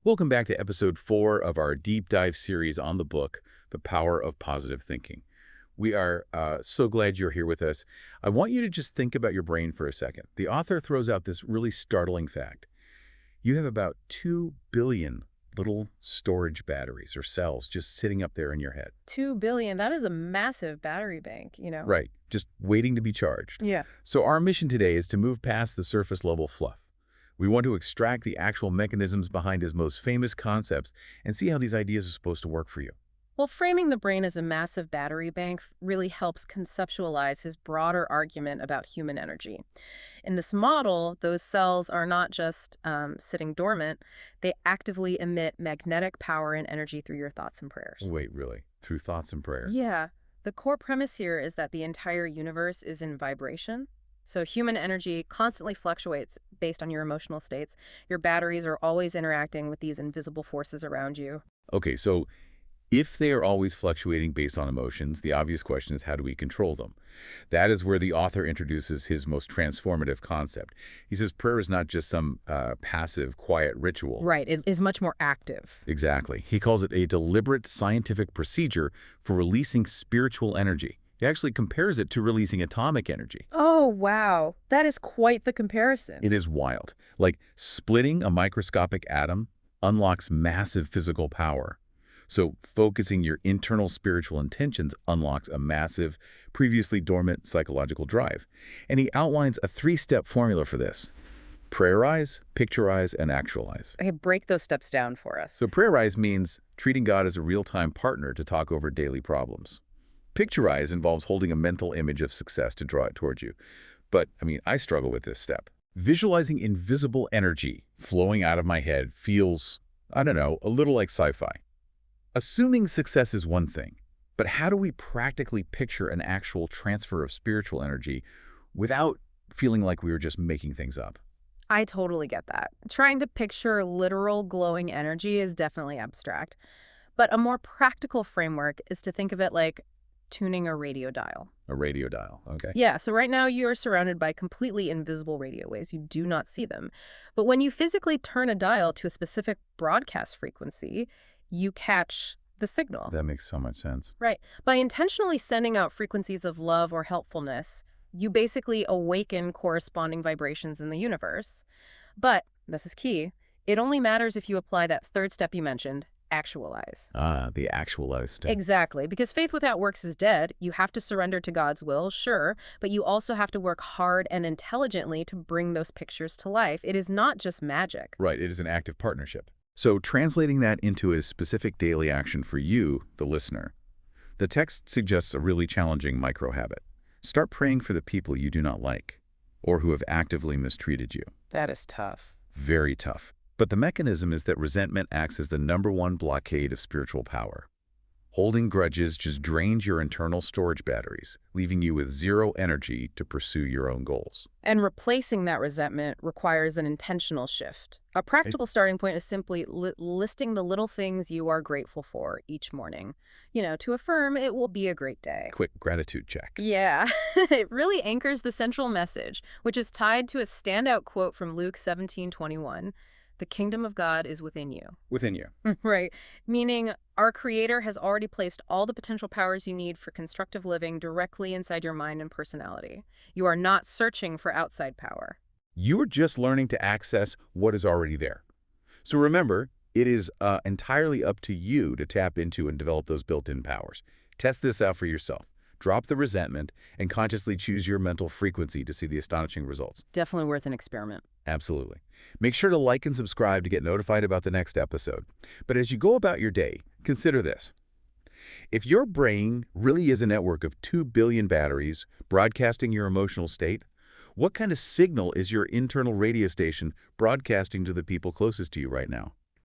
Welcome back to episode 4 of our deep dive series on the book, The Power of Positive Thinking. We are so glad you're here with us. I want you to just think about your brain for a second. The author throws out this really startling fact. You have about 2 billion little storage batteries or cells just sitting up there in your head. 2 billion, that is a massive battery bank. Right, just waiting to be charged. Yeah. So our mission today is to move past the surface level fluff. We want to extract the actual mechanisms behind his most famous concepts and see how these ideas are supposed to work for you. Well, framing the brain as a massive battery bank really helps conceptualize his broader argument about human energy. In this model, those cells are not just sitting dormant, they actively emit magnetic power and energy through your thoughts and prayers. Wait, really? Through thoughts and prayers? Yeah. The core premise here is that the entire universe is in vibration. So human energy constantly fluctuates based on your emotional states. Your batteries are always interacting with these invisible forces around you. Okay, so if they are always fluctuating based on emotions, the obvious question is, how do we control them? That is where the author introduces his most transformative concept. He says prayer is not just some passive, quiet ritual. Right. It is much more active. Exactly. He calls it a deliberate scientific procedure for releasing spiritual energy. He actually compares it to releasing atomic energy. Oh, wow. That is quite the comparison. It is wild. Like splitting a microscopic atom unlocks massive physical power. So focusing your internal spiritual intentions unlocks a massive, previously dormant psychological drive. And he outlines a 3-step formula for this. Prayerize, picturize, and actualize. Okay, break those steps down for us. So prayerize means treating God as a real-time partner to talk over daily problems. Picturize involves holding a mental image of success to draw it towards you. But, I struggle with this step. Visualizing invisible energy flowing out of my head feels, a little like sci-fi. Assuming success is one thing, but how do we practically picture an actual transfer of spiritual energy without feeling like we were just making things up? I totally get that. Trying to picture literal glowing energy is definitely abstract. But a more practical framework is to think of it like tuning a radio dial. A radio dial, okay. Yeah, so right now you're surrounded by completely invisible radio waves. You do not see them. But when you physically turn a dial to a specific broadcast frequency, you catch the signal. That makes so much sense. Right. By intentionally sending out frequencies of love or helpfulness, you basically awaken corresponding vibrations in the universe. But, this is key, it only matters if you apply that third step you mentioned, actualize. Ah, the actualize step. Exactly, because faith without works is dead. You have to surrender to God's will, sure, but you also have to work hard and intelligently to bring those pictures to life. It is not just magic. Right, it is an active partnership. So translating that into a specific daily action for you, the listener, the text suggests a really challenging micro-habit. Start praying for the people you do not like or who have actively mistreated you. That is tough. Very tough. But the mechanism is that resentment acts as the #1 blockade of spiritual power. Holding grudges just drains your internal storage batteries, leaving you with zero energy to pursue your own goals. And replacing that resentment requires an intentional shift. A practical starting point is simply listing the little things you are grateful for each morning. To affirm it will be a great day. Quick gratitude check. Yeah, it really anchors the central message, which is tied to a standout quote from Luke 17:21. The kingdom of God is within you. Within you. Right. Meaning our Creator has already placed all the potential powers you need for constructive living directly inside your mind and personality. You are not searching for outside power. You're just learning to access what is already there. So remember, it is entirely up to you to tap into and develop those built-in powers. Test this out for yourself. Drop the resentment and consciously choose your mental frequency to see the astonishing results. Definitely worth an experiment. Absolutely. Make sure to like and subscribe to get notified about the next episode. But as you go about your day, consider this. If your brain really is a network of 2 billion batteries broadcasting your emotional state, what kind of signal is your internal radio station broadcasting to the people closest to you right now?